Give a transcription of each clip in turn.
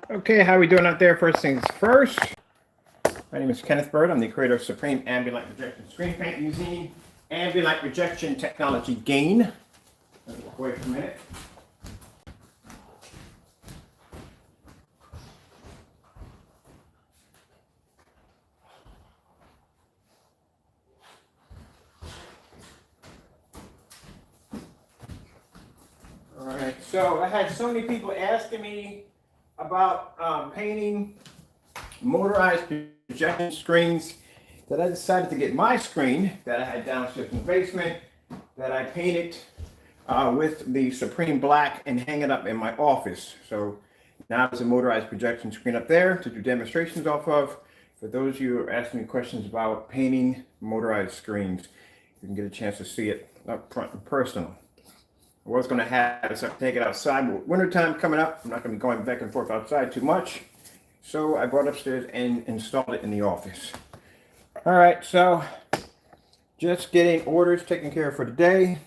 Okay, how are we doing out there? First things first. My name is Kenneth Bird. I'm the creator of Supreme Ambient Projection Screen Paint using ambient projection technology gain. Let me walk away for a minute. All right, so I had so many people asking me about painting motorized projection screens that I decided to get my screen that I had downstairs in the basement that I painted with the Supreme Black and hang it up in my office. So now there's a motorized projection screen up there to do demonstrations off of. For those of you who are asking me questions about painting motorized screens, you can get a chance to see it up front and personal. I was going to have to take it outside, but wintertime coming up, I'm not going to be going back and forth outside too much. So I brought it upstairs and installed it in the office. All right, so just getting orders taken care of for today.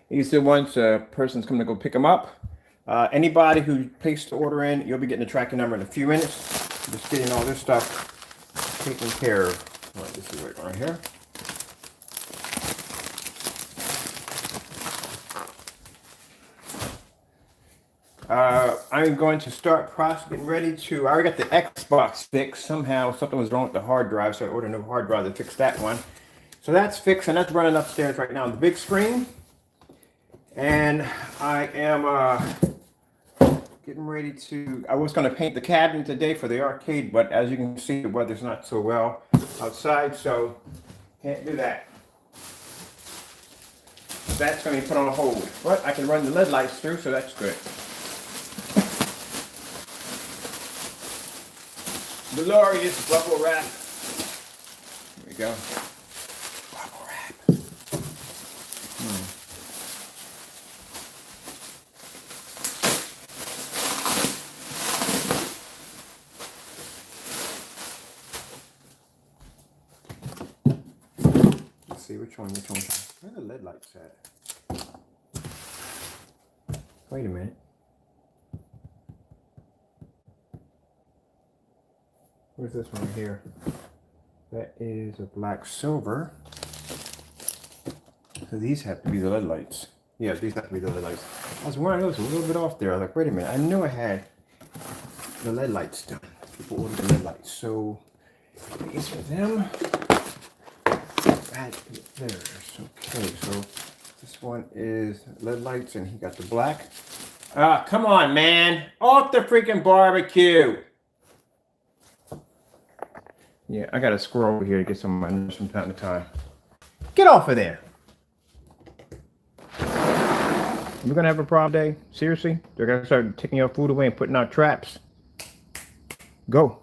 These are the ones a person's coming to go pick them up. Anybody who placed the order in, you'll be getting the tracking number in a few minutes. Just getting all this stuff taken care of. All right, this is right here. I'm going to start getting ready to. I already got the Xbox fixed. Somehow something was wrong with the hard drive, so I ordered a new hard drive to fix that one. So that's fixed, and that's running upstairs right now on the big screen. And I am getting ready to. I was going to paint the cabinet today for the arcade, but as you can see, the weather's not so well outside, so can't do that. That's going to be put on hold. But I can run the LED lights through, so that's good. Glorious bubble wrap. Here we go. Bubble wrap. Let's see which one. Where are the LED lights at? Wait a minute. Where's this one here? That is a black silver. So these have to be the LED lights. Yeah, these have to be the LED lights. I was wondering, it was a little bit off there. I was like, wait a minute. I knew I had the LED lights done. People ordered the LED lights. So these are them. Right there. Okay, so this one is LED lights and he got the black. Ah, come on, man. Off the freaking barbecue. Yeah, I got a squirrel over here to get some of my nuts from time to time. Get off of there. We're going to have a problem day? Seriously? They're going to start taking your food away and putting out traps? Go.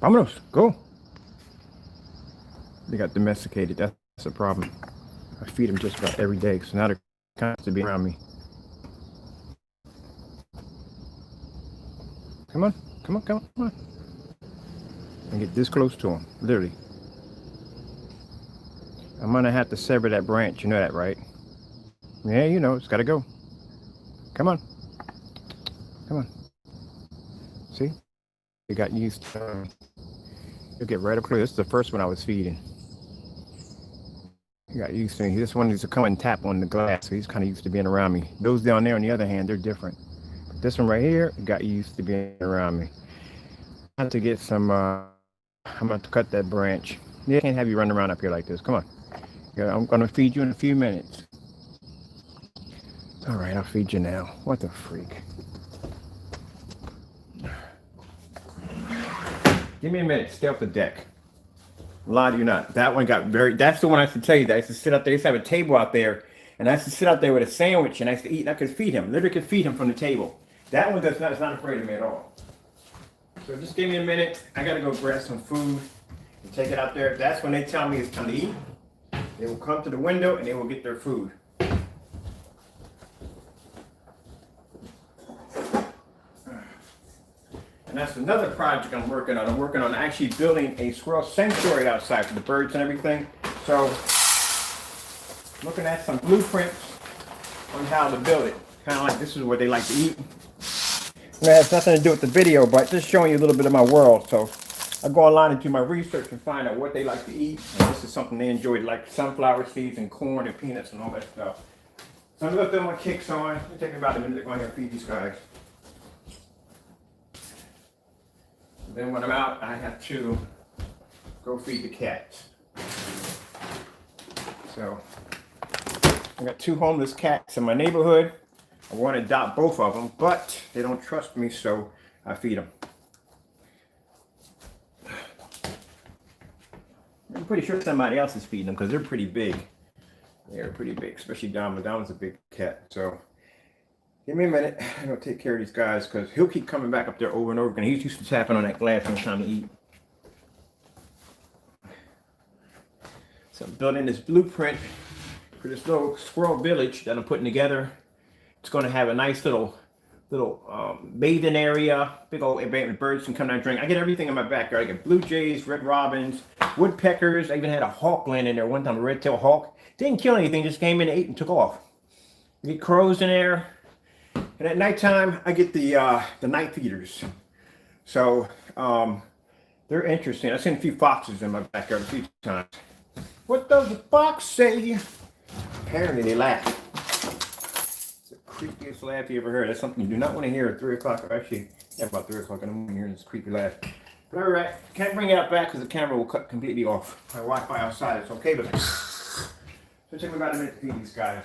Vámonos. Go. They got domesticated. That's a problem. I feed them just about every day, so now they're constantly around me. Come on, come on, come on, come on. And get this close to him, literally. I'm gonna have to sever that branch, you know that, right? Yeah, you know, it's gotta go. Come on. Come on. See? They got used to you'll get right up close. This is the first one I was feeding. He got used to me. This one needs to come and tap on the glass, so he's kind of used to being around me. Those down there, on the other hand, they're different. This one right here got used to being around me. I have to get some, I'm going to cut that branch. Yeah, I can't have you running around up here like this. Come on. Yeah, I'm going to feed you in a few minutes. All right, I'll feed you now. What the freak? Give me a minute. Stay off the deck. Lie to you not. That one got that's the one I should tell you that I used to sit up there. I used to have a table out there, and I used to sit out there with a sandwich, and I used to eat, and I could feed him. Literally could feed him from the table. That one is not afraid of me at all. So just give me a minute. I gotta go grab some food and take it out there. That's when they tell me it's time to eat. They will come to the window and they will get their food. And that's another project I'm working on. I'm working on actually building a squirrel sanctuary outside for the birds and everything. So looking at some blueprints on how to build it. Kind of like this is what they like to eat. It has nothing to do with the video, but just showing you a little bit of my world. So I go online and do my research and find out what they like to eat. And this is something they enjoy, like sunflower seeds and corn and peanuts and all that stuff. So I'm going to throw my kicks on. It'll take me about a minute to go ahead and feed these guys. Then when I'm out, I have to go feed the cats. So I got 2 homeless cats in my neighborhood. I want to adopt both of them, but they don't trust me, so I feed them. I'm pretty sure somebody else is feeding them because they're pretty big. They're pretty big, especially Dom. Dom's a big cat. So give me a minute. I'm going to take care of these guys because he'll keep coming back up there over and over again. He's used to tapping on that glass when it's time to eat. So I'm building this blueprint for this little squirrel village that I'm putting together. It's going to have a nice little bathing area, big old birds can come down and drink. I get everything in my backyard. I get blue jays, red robins, woodpeckers. I even had a hawk land in there one time, a red-tailed hawk. Didn't kill anything, just came in and ate and took off. I get crows in there. And at nighttime, I get the night feeders. So they're interesting. I've seen a few foxes in my backyard a few times. What does the fox say? Apparently they laugh. Creepiest laugh you ever heard. That's something you do not want to hear at 3 o'clock, or actually at about 3 o'clock in the morning, hearing this creepy laugh. But all right, can't bring it out back because the camera will cut completely off. My Wi-Fi outside, it's okay, but so it took me about a minute to feed these guys.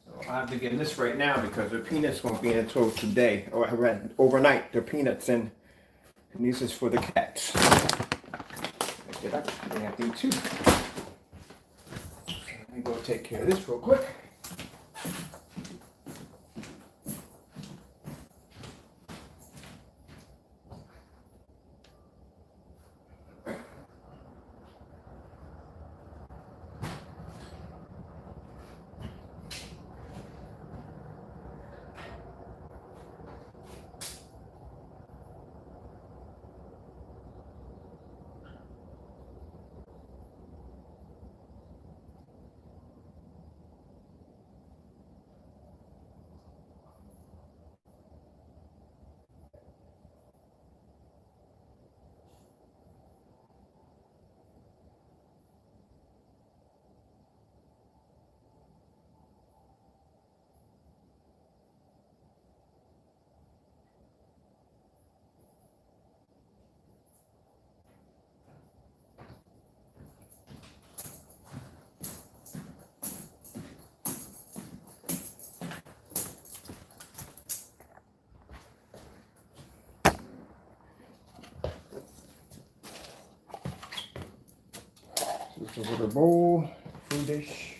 So I have to get this right now because the peanuts won't be in until today, or overnight. They're peanuts and this is for the cats. Get up. I have to eat too. Let me go take care of this real quick. This is a little bowl, food dish.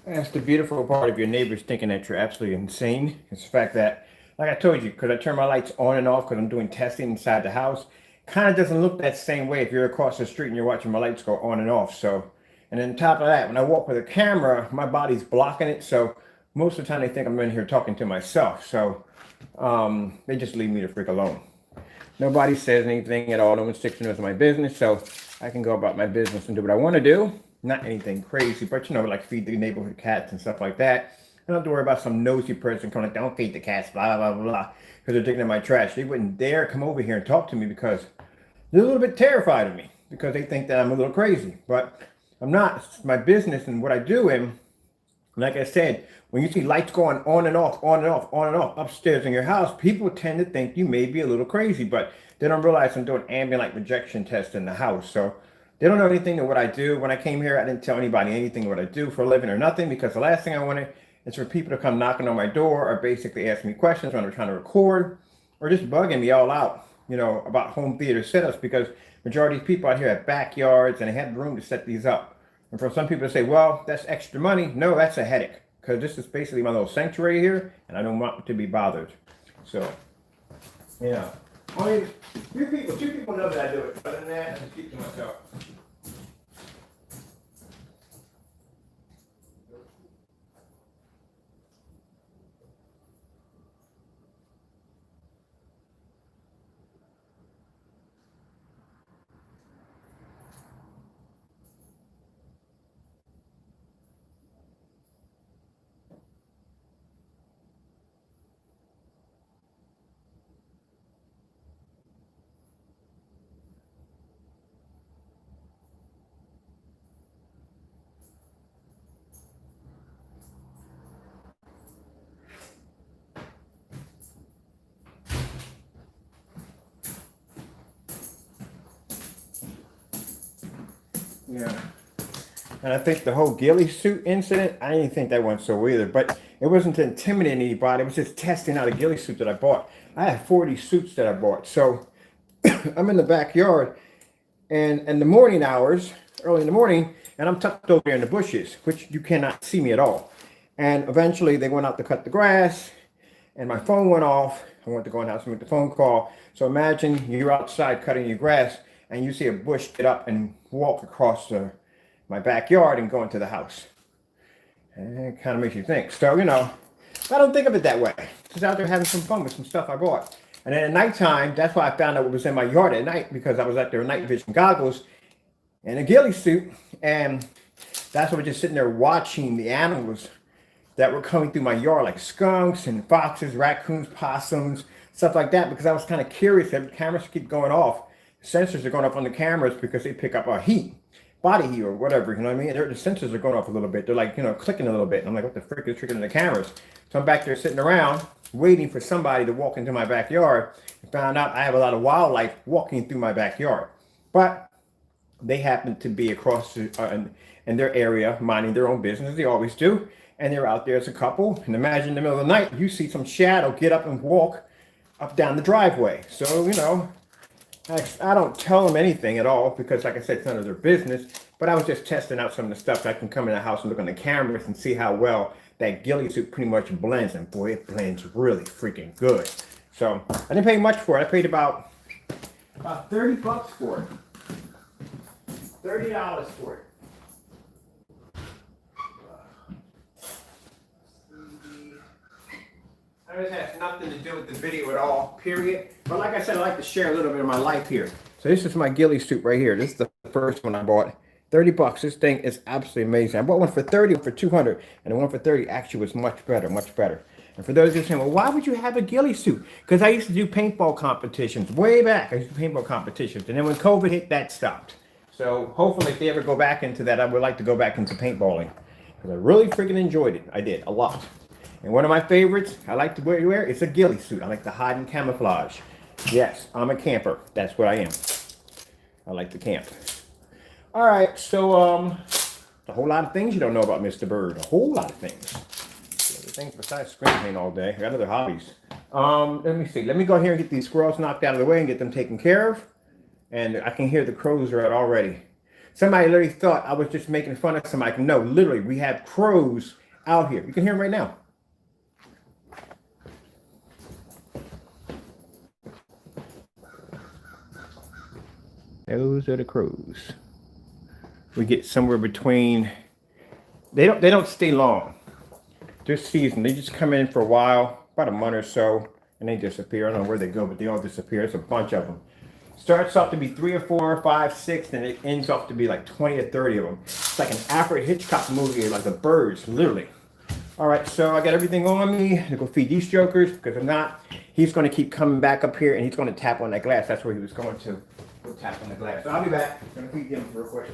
That's the beautiful part of your neighbors thinking that you're absolutely insane. It's the fact that, like I told you, because I turn my lights on and off because I'm doing testing inside the house, kind of doesn't look that same way if you're across the street and you're watching my lights go on and off. So, and then on top of that, when I walk with a camera, my body's blocking it. So most of the time they think I'm in here talking to myself. So they just leave me the freak alone. Nobody says anything at all. No one sticks to nose of my business. So I can go about my business and do what I want to do. Not anything crazy, but you know, like feed the neighborhood cats and stuff like that. I don't have to worry about some nosy person coming like, don't feed the cats, blah, blah, blah, blah, because they're digging in my trash. They wouldn't dare come over here and talk to me because they're a little bit terrified of me because they think that I'm a little crazy. But I'm not. It's my business and what I do, and Like I said, when you see lights going on and off, on and off, on and off upstairs in your house, people tend to think you may be a little crazy, but they don't realize I'm doing ambient light rejection tests in the house. So they don't know anything of what I do. When I came here, I didn't tell anybody anything of what I do for a living or nothing, because the last thing I wanted is for people to come knocking on my door or basically asking me questions when I'm trying to record or just bugging me all out, about home theater setups, because majority of people out here have backyards and they have room to set these up. And for some people to say, well, that's extra money. No, that's a headache, because this is basically my little sanctuary here, and I don't want to be bothered. So, only two people know that I do it. Other than that, I just keep to myself. Yeah. And I think the whole ghillie suit incident, I didn't think that went so either. But it wasn't to intimidate anybody. It was just testing out a ghillie suit that I bought. I have 40 suits that I bought. So I'm in the backyard, and in the morning hours, early in the morning, and I'm tucked over there in the bushes, which you cannot see me at all. And eventually they went out to cut the grass, and my phone went off. I went to go in the house and make the phone call. So imagine you're outside cutting your grass, and you see a bush get up and walk across my backyard and go into the house. And it kind of makes you think. So, I don't think of it that way. Just out there having some fun with some stuff I bought. And then at nighttime, that's why I found out what was in my yard at night, because I was out there with night vision goggles and a ghillie suit. And that's why I was just sitting there watching the animals that were coming through my yard, like skunks and foxes, raccoons, possums, stuff like that, because I was kind of curious. The cameras keep going off. Sensors are going off on the cameras because they pick up our heat, body heat or whatever, you know what I mean? The sensors are going off a little bit. They're like, clicking a little bit. And I'm like, what the frick is triggering the cameras? So I'm back there sitting around waiting for somebody to walk into my backyard, and found out I have a lot of wildlife walking through my backyard. But they happen to be across in their area, minding their own business. They always do. And they're out there as a couple. And imagine in the middle of the night, you see some shadow get up and walk up down the driveway. So, I don't tell them anything at all, because like I said, it's none of their business. But I was just testing out some of the stuff so I can come in the house and look on the cameras and see how well that ghillie suit pretty much blends. And boy, it blends really freaking good. So I didn't pay much for it. I paid about $30 for it. $30 for it. This has nothing to do with the video at all, period. But like I said, I like to share a little bit of my life here. So this is my ghillie suit right here. This is the first one I bought. $30. This thing is absolutely amazing. I bought one for 30 for 200, and the one for 30 actually was much better, much better. And for those who are saying, well, why would you have a ghillie suit? Because I used to do paintball competitions way back. I used to do paintball competitions, and then when COVID hit, that stopped. So hopefully, if they ever go back into that, I would like to go back into paintballing, because I really freaking enjoyed it. I did a lot. And one of my favorites I like to wear is a ghillie suit. I like to hide in camouflage. Yes, I'm a camper. That's what I am. I like to camp. All right, so a whole lot of things you don't know about Mr. Bird. A whole lot of things. Other things besides screen paint all day. I got other hobbies. Let me see. Let me go here and get these squirrels knocked out of the way and get them taken care of. And I can hear the crows are out already. Somebody literally thought I was just making fun of somebody. No, literally, we have crows out here. You can hear them right now. Those are the crows. We get somewhere between, they don't stay long. This season, they just come in for a while, about a month or so, and they disappear. I don't know where they go, but they all disappear. It's a bunch of them. Starts off to be 3 or 4 or 5, 6, and it ends off to be like 20 or 30 of them. It's like an Alfred Hitchcock movie, like the birds, literally. All right, so I got everything on me to go feed these jokers, because if not, he's going to keep coming back up here, and he's going to tap on that glass. That's where he was going to. Tap on the glass. So I'll be back. I'm going to feed them real quick.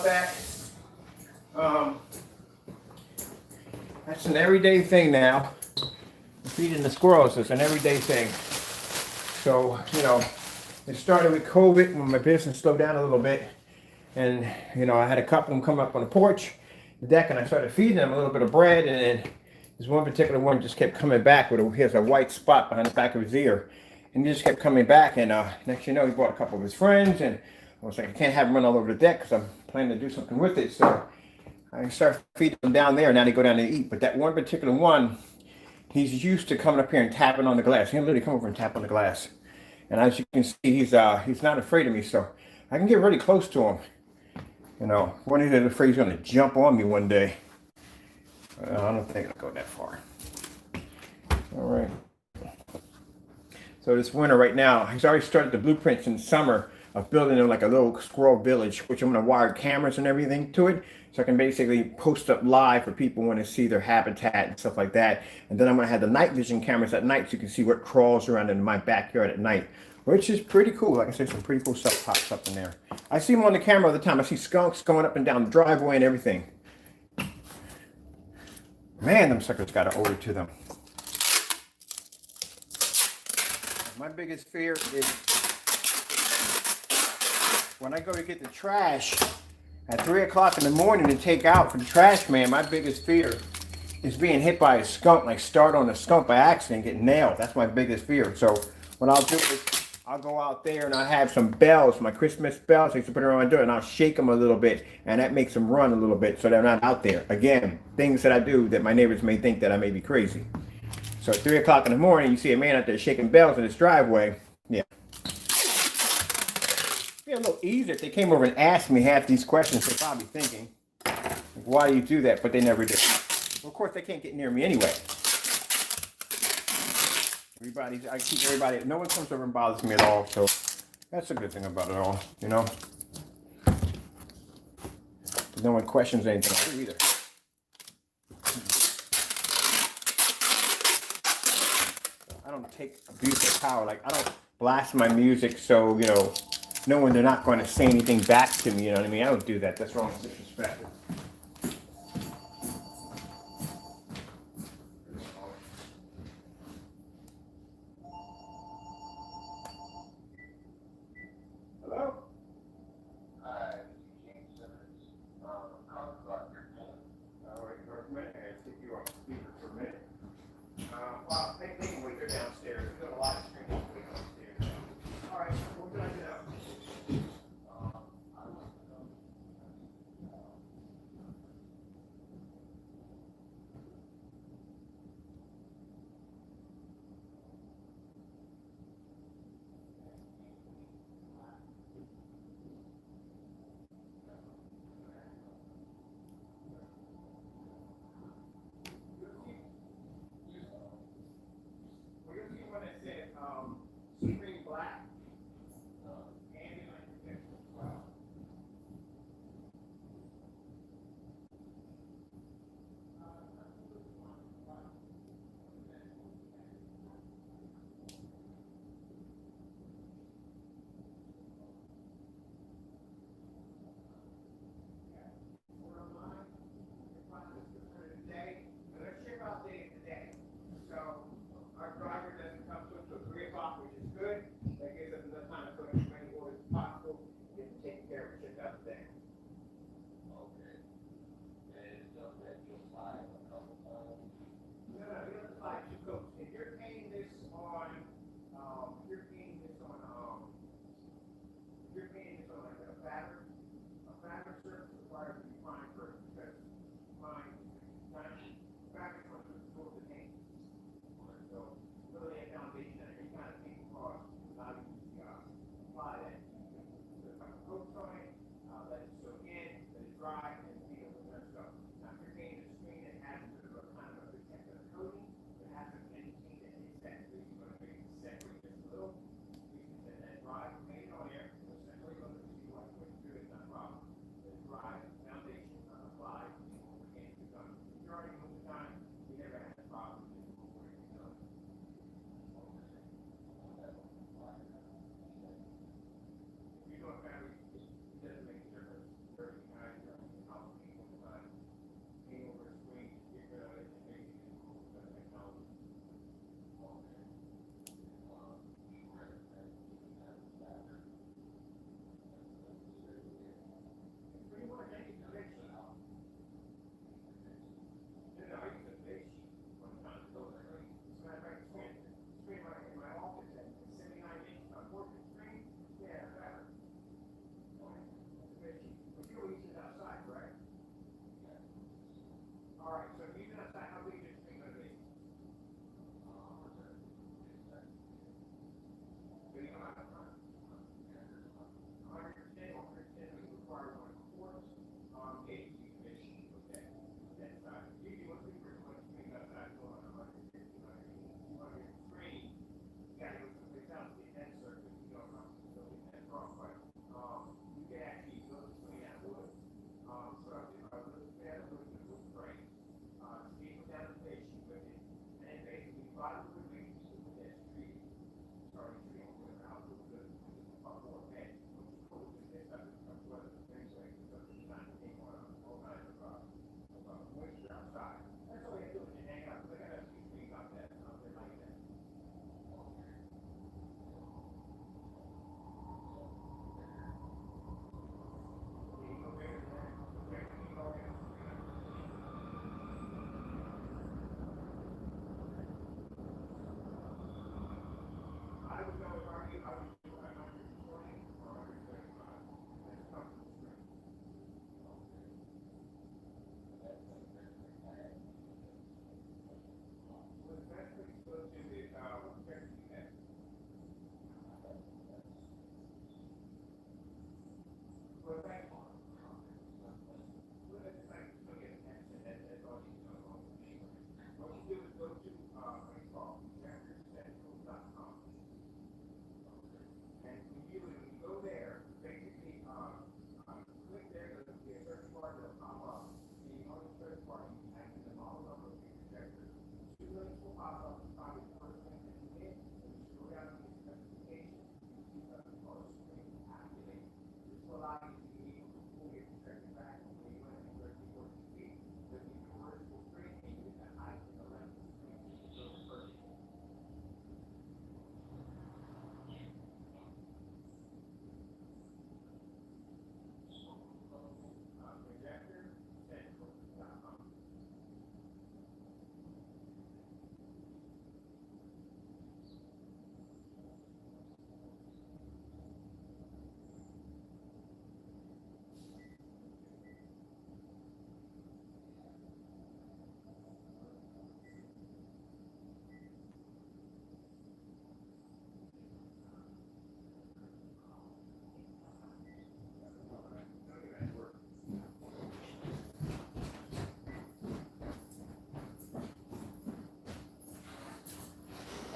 that. That's an everyday thing now. Feeding the squirrels is an everyday thing. So, it started with COVID when my business slowed down a little bit. And, I had a couple of them come up on the porch, the deck, and I started feeding them a little bit of bread. And then this one particular one just kept coming back with he has a white spot behind the back of his ear. And he just kept coming back. And next he brought a couple of his friends. And I was like, I can't have him run all over the deck because I'm planning to do something with it. So I started feeding them down there. Now they go down and eat. But that one particular one, he's used to coming up here and tapping on the glass. He'll literally come over and tap on the glass. And as you can see, he's not afraid of me. So I can get really close to him. One of afraid he's going to jump on me one day. I don't think it'll go that far. All right. So this winter right now, he's already started the blueprints in the summer of building like a little squirrel village, which I'm going to wire cameras and everything to it. So I can basically post up live for people when they see their habitat and stuff like that. And then I'm going to have the night vision cameras at night so you can see what crawls around in my backyard at night, which is pretty cool. Like I said, some pretty cool stuff pops up in there. I see them on the camera all the time. I see skunks going up and down the driveway and everything. Man, them suckers got an odor to them. My biggest fear is when I go to get the trash at 3 o'clock in the morning to take out for the trash man. My biggest fear is being hit by a skunk, like start on a skunk by accident and get nailed. That's my biggest fear. So what I'll do is I'll go out there and I have some bells, my Christmas bells. I used to put around my door and I'll shake them a little bit, and that makes them run a little bit so they're not out there. Again, things that I do that my neighbors may think that I may be crazy. So at 3 o'clock in the morning, you see a man out there shaking bells in his driveway. Yeah. It'd be a little easier if they came over and asked me half these questions. They're probably thinking, like, why do you do that? But they never do. Well, of course, they can't get near me anyway. I keep everybody, no one comes over and bothers me at all, so that's a good thing about it all, No one questions anything I do either. I don't take abuse of power. Like, I don't blast my music so, knowing they're not going to say anything back to me, you know what I mean? I don't do that. That's wrong. It's disrespectful. Black.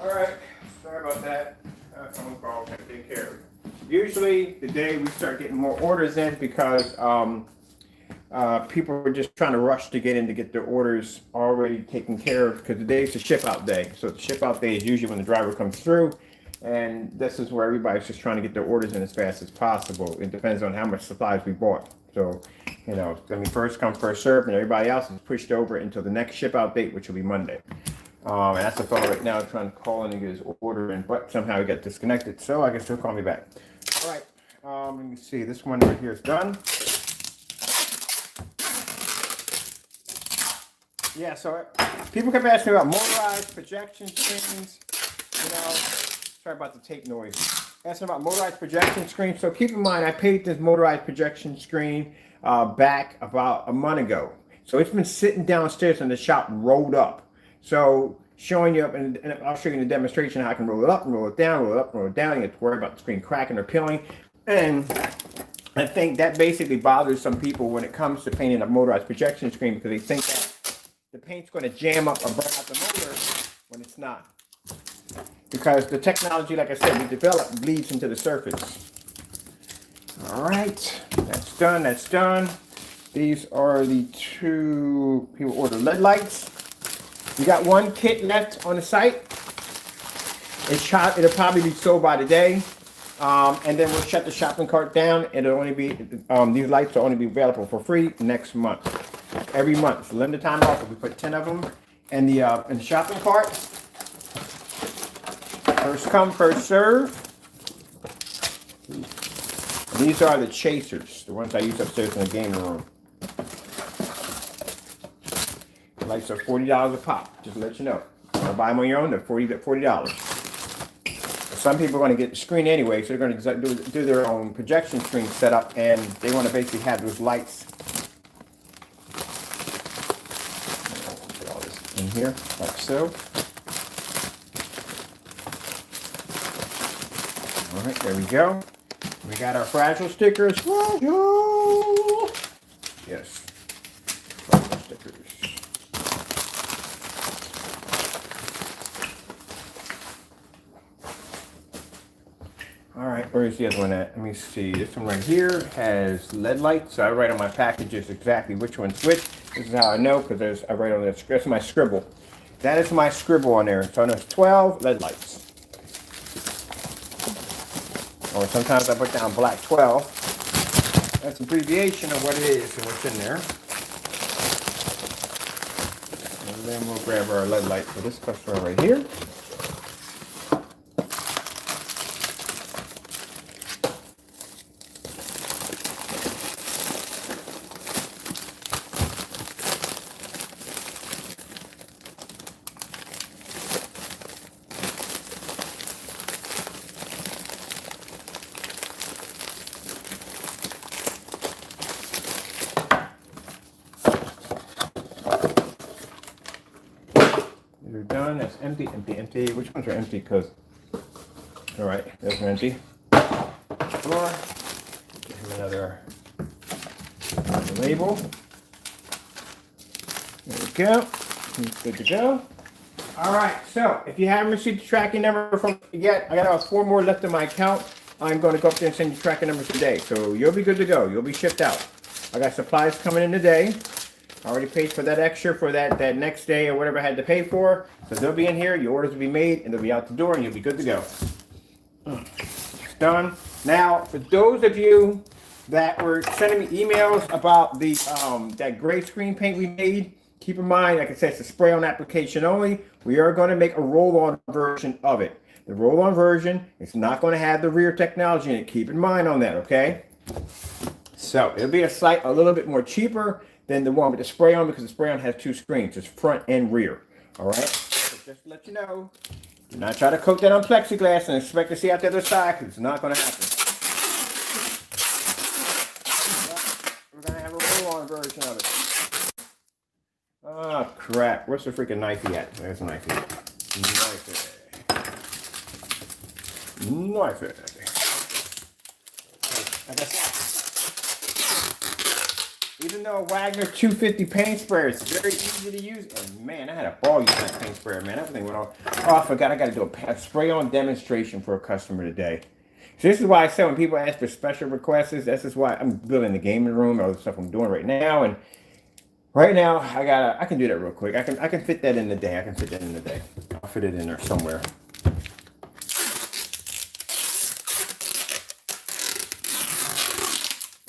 All right, sorry about that. Phone call, can take care of it. Usually the day we start getting more orders in because people are just trying to rush to get in to get their orders already taken care of because the day is a ship out day. So the ship out day is usually when the driver comes through, and this is where everybody's just trying to get their orders in as fast as possible. It depends on how much supplies we bought. So, you know, I mean, first come, first serve, and everybody else is pushed over until the next ship out date, which will be Monday. And that's the fellow right now trying to call in and get his order in, but somehow he got disconnected. So I guess he'll call me back. All right, let me see. This one right here is done. Yeah, so people kept asking me about motorized projection screens. You know, sorry about the tape noise. Asking about motorized projection screens. So keep in mind, I paid this motorized projection screen back about a month ago. So it's been sitting downstairs in the shop rolled up. So showing you up, and I'll show you in the demonstration how I can roll it up and roll it down, roll it up and roll it down. You have to worry about the screen cracking or peeling. And I think that basically bothers some people when it comes to painting a motorized projection screen because they think that the paint's going to jam up or burn out the motor when it's not. Because the technology, like I said, we developed bleeds into the surface. All right, that's done, that's done. These are the two people order LED lights. We got one kit left on the site. It'll probably be sold by today. And then we'll shut the shopping cart down. It'll only be, these lights will only be available for free next month. Every month, so limited time offer. We put 10 of them in the shopping cart. First come, first serve. These are the chasers, the ones I use upstairs in the gaming room. The lights are $40 a pop, just to let you know. If you want to buy them on your own, they're $40. Some people are going to get the screen anyway, so they're going to do their own projection screen setup, and they want to basically have those lights. Put all this in here, like so. All right, there we go. We got our fragile stickers. Fragile! Yes, fragile stickers. All right, where's the other one at? Let me see. This one right here has LED lights. So I write on my packages exactly which one's which. This is how I know because I write on the that's my scribble. That is my scribble on there. So there's 12 LED lights. Or sometimes I put down black 12. That's an abbreviation of what it is and what's in there. And then we'll grab our LED light for this customer right here. They're done. That's empty, empty, empty. Which ones are empty? Because, all right, those are empty. Floor. Give him another label. There we go. He's good to go. All right. So if you haven't received the tracking number from me yet, I got about 4 more left in my account. I'm going to go up there and send you tracking numbers today. So you'll be good to go. You'll be shipped out. I got supplies coming in today. I already paid for that extra for that next day or whatever I had to pay for. So they'll be in here, your orders will be made, and they'll be out the door, and you'll be good to go. It's done. Now, for those of you that were sending me emails about the that gray screen paint we made, keep in mind, like I said, it's a spray-on application only. We are going to make a roll-on version of it. The roll-on version is not going to have the rear technology in it. Keep in mind on that, okay? So it'll be a little bit more cheaper than the one with the spray-on because the spray-on has two screens. It's front and rear. All right? So just to let you know, do not try to coat that on plexiglass and expect to see out the other side because it's not going to happen. We're going to have a roll-on version of it. Oh, crap. Where's the freaking knifey at? There's a knifey. Knifey. Like I said, even though Wagner 250 paint sprayer is very easy to use, and man, I had a ball using that paint sprayer, man. Everything went on. Oh, I forgot I got to do a spray-on demonstration for a customer today. So this is why I said when people ask for special requests, this is why I'm building the gaming room, all the stuff I'm doing right now, and right now I can do that real quick. I can fit that in the day. I'll fit it in there somewhere.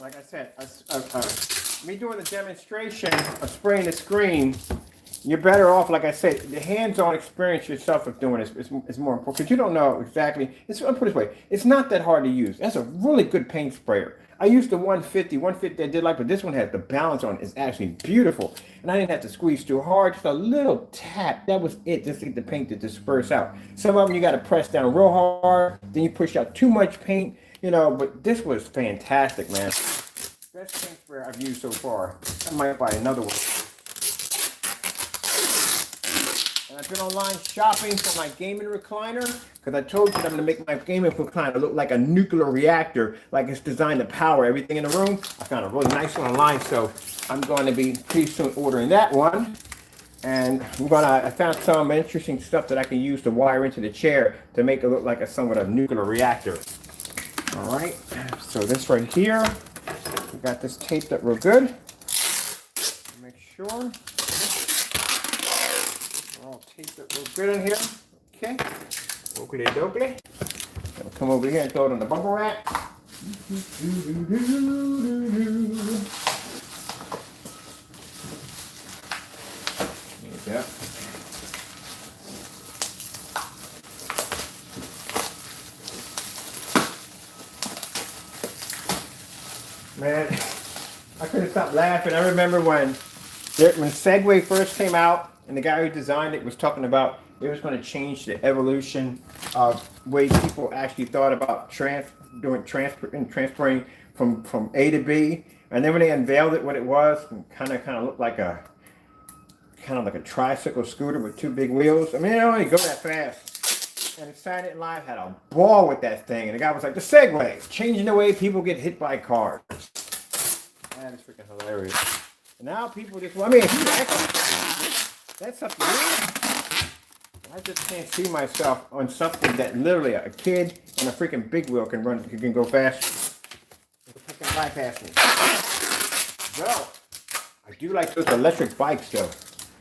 Like I said, me doing the demonstration of spraying the screen, you're better off, like I said, the hands-on experience yourself of doing this is more important because you don't know exactly. I'll put it this way, it's not that hard to use. That's a really good paint sprayer. I used the 150 I did like, but this one has the balance on it. It's actually beautiful. And I didn't have to squeeze too hard, just a little tap. That was it, just to get the paint to disperse out. Some of them you got to press down real hard, then you push out too much paint. You know, but this was fantastic, man. Best paint sprayer I've used so far. I might buy another one. And I've been online shopping for my gaming recliner because I told you that I'm going to make my gaming recliner look like a nuclear reactor, like it's designed to power everything in the room. I found a really nice one online, so I'm going to be pretty soon ordering that one. And I found some interesting stuff that I can use to wire into the chair to make it look like a somewhat of a nuclear reactor. All right, so this right here, we got this taped up real good. Make sure we're all taped up real good in here. Okay, oakley dokley. I'll come over here and throw it on the bumper rack. There you go. Man, I couldn't stop laughing. I remember when Segway first came out and the guy who designed it was talking about it was going to change the evolution of way people actually thought about transferring from A to B. And then when they unveiled it, what it was, kind of looked like a tricycle scooter with two big wheels. I mean, it don't even go that fast. And Saturday Night Live had a ball with that thing. And the guy was like, the Segway, changing the way people get hit by cars. That is freaking hilarious. And now people just, that's something new. I just can't see myself on something that literally a kid and a freaking big wheel can go faster. They can bypass me. So, I do like those electric bikes though.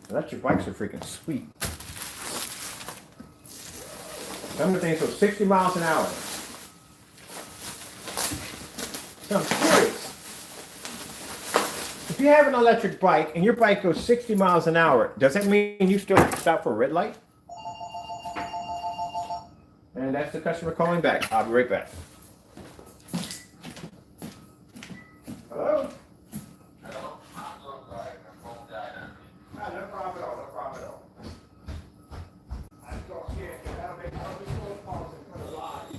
Electric bikes are freaking sweet. Some of the things go 60 miles an hour. So I'm curious. If you have an electric bike and your bike goes 60 miles an hour, does that mean you still stop for a red light? And that's the customer calling back. I'll be right back. Hello? Hello? I'm so sorry. My phone died on me. No problem at all. No problem at all. I'm so scared. I'll be phone calls and put it live.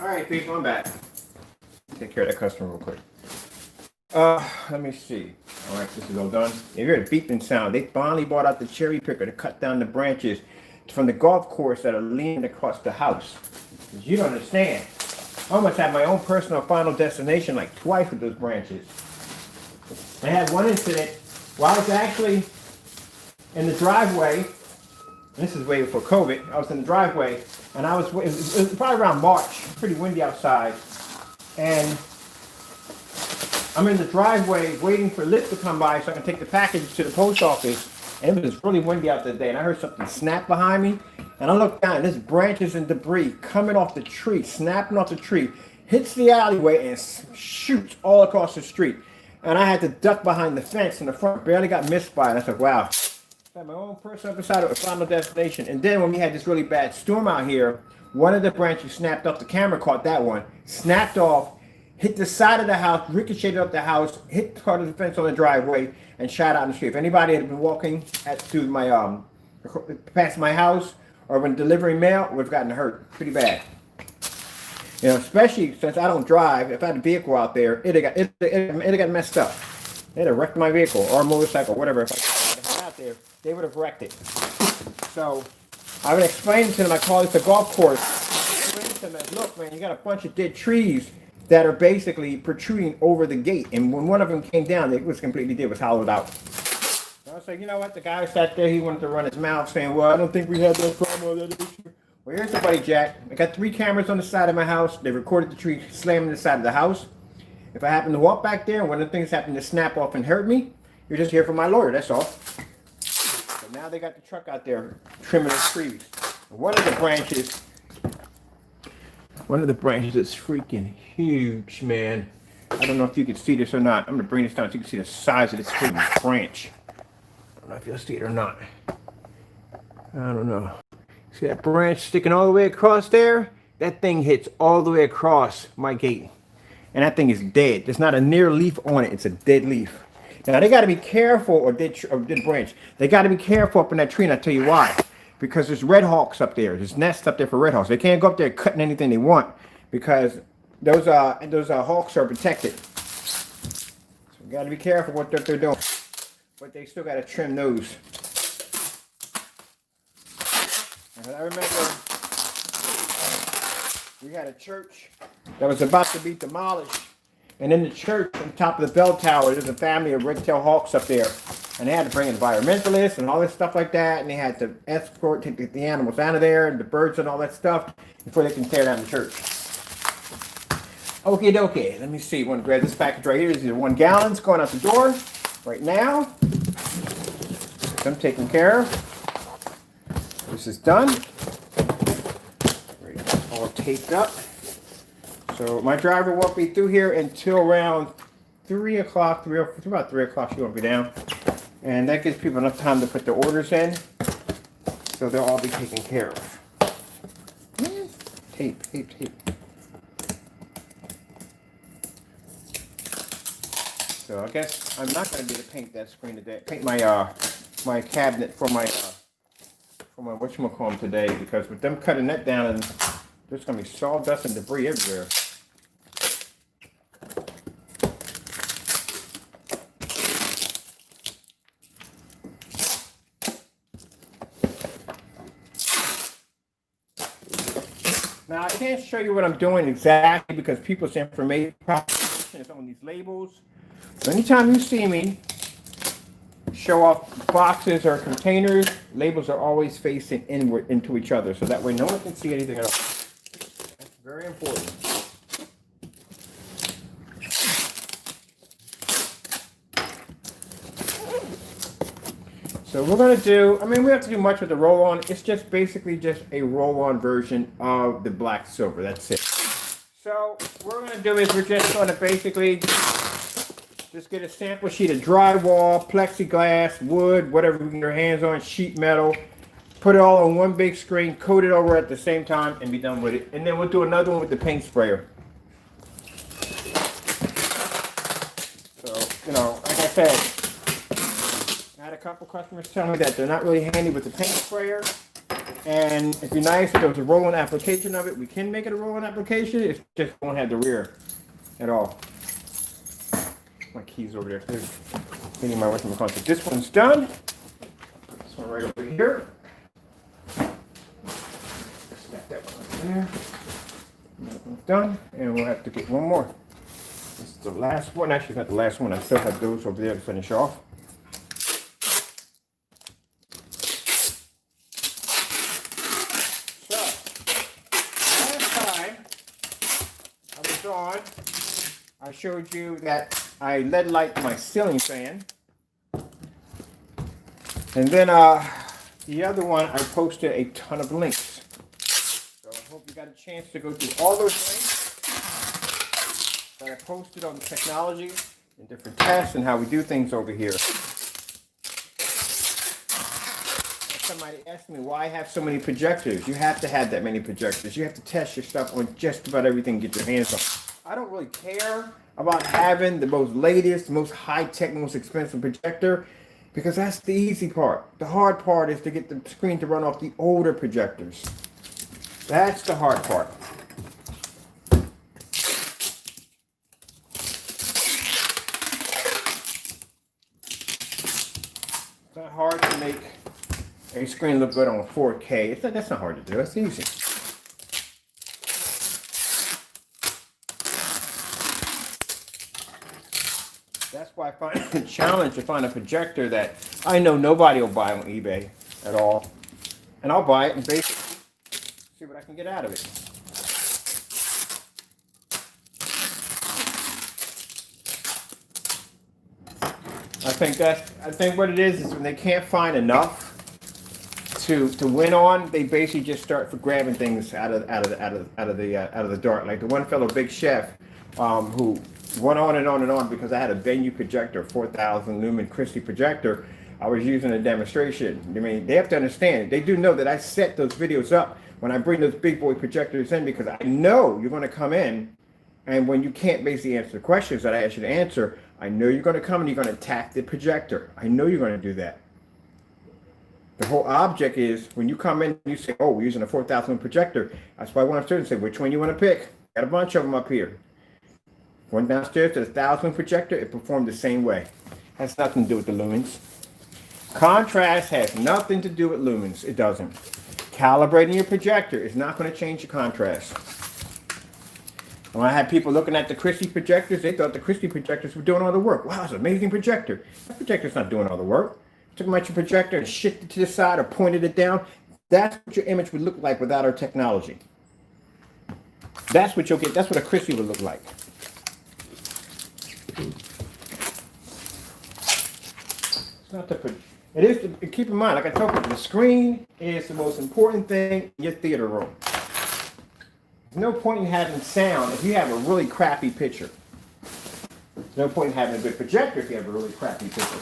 All right, people, I'm back. Take care of that customer real quick. Let me see. All right, this is all done. You hear the beeping sound. They finally brought out the cherry picker to cut down the branches from the golf course that are leaning across the house. You don't understand. I almost had my own personal final destination like twice with those branches. I had one incident while I was actually in the driveway. This is way before COVID. I was in the driveway, and it was probably around March, pretty windy outside. And I'm in the driveway waiting for Lyft to come by so I can take the package to the post office. And it was really windy out that day, and I heard something snap behind me. And I looked down, and there's branches and debris coming off the tree, snapping off the tree, hits the alleyway, and shoots all across the street. And I had to duck behind the fence in the front, barely got missed by it. I said, wow. I had my own personal episode of a final destination. And then when we had this really bad storm out here, one of the branches snapped off. The camera caught that one, snapped off, hit the side of the house, ricocheted up the house, hit part of the fence on the driveway, and shot out in the street. If anybody had been walking through my past my house or when delivering mail, would have gotten hurt pretty bad. You know, especially since I don't drive. If I had a vehicle out there, it'd have got messed up. It'd have wrecked my vehicle or a motorcycle, whatever. If I got out there, they would have wrecked it. So I would explain to them. I call this a golf course. Explain to them that, look, man, you got a bunch of dead trees that are basically protruding over the gate. And when one of them came down, it was completely dead. It was hollowed out. So I was like, you know what? The guy sat there. He wanted to run his mouth saying, well, I don't think we had that problem or that issue. Well, here's the buddy, Jack. I got 3 cameras on the side of my house. They recorded the tree slamming the side of the house. If I happen to walk back there and one of the things happened to snap off and hurt me, you're just here from my lawyer. That's all. So now they got the truck out there trimming the trees. One of the branches is freaking huge, man. I don't know if you can see this or not. I'm going to bring this down so you can see the size of this freaking branch. I don't know if you'll see it or not. I don't know. See that branch sticking all the way across there? That thing hits all the way across my gate. And that thing is dead. There's not a near leaf on it. It's a dead leaf. Now, they got to be careful, or dead branch. They got to be careful up in that tree, and I'll tell you why. Because there's red hawks up there. There's nests up there for red hawks. They can't go up there cutting anything they want because those hawks are protected. So you got to be careful what they're doing. But they still got to trim those. And I remember we had a church that was about to be demolished. And in the church, on top of the bell tower, there's a family of red-tailed hawks up there. And they had to bring environmentalists and all this stuff like that. And they had to escort, take the animals out of there, and the birds and all that stuff, before they can tear down the church. Okie dokie. Let me see. I want to grab this package right here. These are 1 gallons going out the door right now. I'm taken care of. This is done. All taped up. So my driver won't be through here until around 3 o'clock, about 3 o'clock she won't be down. And that gives people enough time to put their orders in. So they'll all be taken care of. Tape. So I guess I'm not going to be able to paint that screen today. Paint my my cabinet for my whatchamacallit today, because with them cutting that down, and there's going to be sawdust and debris everywhere. Now I can't show you what I'm doing exactly because people's information is on these labels. So anytime you see me show off boxes or containers, labels are always facing inward into each other, so that way no one can see anything at all. That's very important. So we're going to do, we don't have to do much with the roll-on. It's just basically just a roll-on version of the black silver. That's it. So what we're going to do is we're just going to basically just get a sample sheet of drywall, plexiglass, wood, whatever we can get our hands on, sheet metal, put it all on one big screen, coat it over at the same time, and be done with it. And then we'll do another one with the paint sprayer. So, like I said, I had a couple customers tell me that they're not really handy with the paint sprayer. And it'd be nice if there was a roll-on application of it. We can make it a roll-on application. It just won't have the rear at all. My keys over there. There's getting my whatchamacallit. This one's done. This one right over here. Snap that one right there. That one's done. And we'll have to get one more. This is the last one. Actually, not the last one. I still have those over there to finish off. I showed you that I LED light my ceiling fan. And then the other one, I posted a ton of links. So I hope you got a chance to go through all those links that I posted on the technology and different tests and how we do things over here. Somebody asked me why I have so many projectors. You have to have that many projectors. You have to test your stuff on just about everything you get your hands on. I don't really care about having the most latest, most high-tech, most expensive projector because that's the easy part. The hard part is to get the screen to run off the older projectors. That's the hard part. It's not hard to make a screen look good on 4K. That's not hard to do. It's easy. That's why I find it a challenge to find a projector that I know nobody will buy on eBay at all. And I'll buy it and basically see what I can get out of it. I think what it is when they can't find enough to win on, they basically just start for grabbing things out of the dark. Like the one fellow, Big Chef, who went on and on and on because I had a venue projector, 4,000 lumen Christie projector. I was using a demonstration. I mean, they have to understand. They do know that I set those videos up when I bring those big boy projectors in because I know you're going to come in, and when you can't basically answer the questions that I asked you to answer, I know you're going to come and you're going to attack the projector. I know you're going to do that. The whole object is when you come in, you say, "Oh, we're using a 4,000 projector." That's why I went upstairs and said, "Which one you want to pick?" Got a bunch of them up here. Went downstairs to the 1,000 projector. It performed the same way. Has nothing to do with the lumens. Contrast has nothing to do with lumens. It doesn't. Calibrating your projector is not going to change your contrast. When I had people looking at the Christie projectors, they thought the Christie projectors were doing all the work. Wow, it's an amazing projector. That projector's not doing all the work. Took them out your projector and shifted it to the side or pointed it down. That's what your image would look like without our technology. That's what you'll get. That's what a Christie would look like. It's not the. It is. Keep in mind, like I told you, the screen is the most important thing in your theater room. There's no point in having sound if you have a really crappy picture. There's no point in having a good projector if you have a really crappy picture.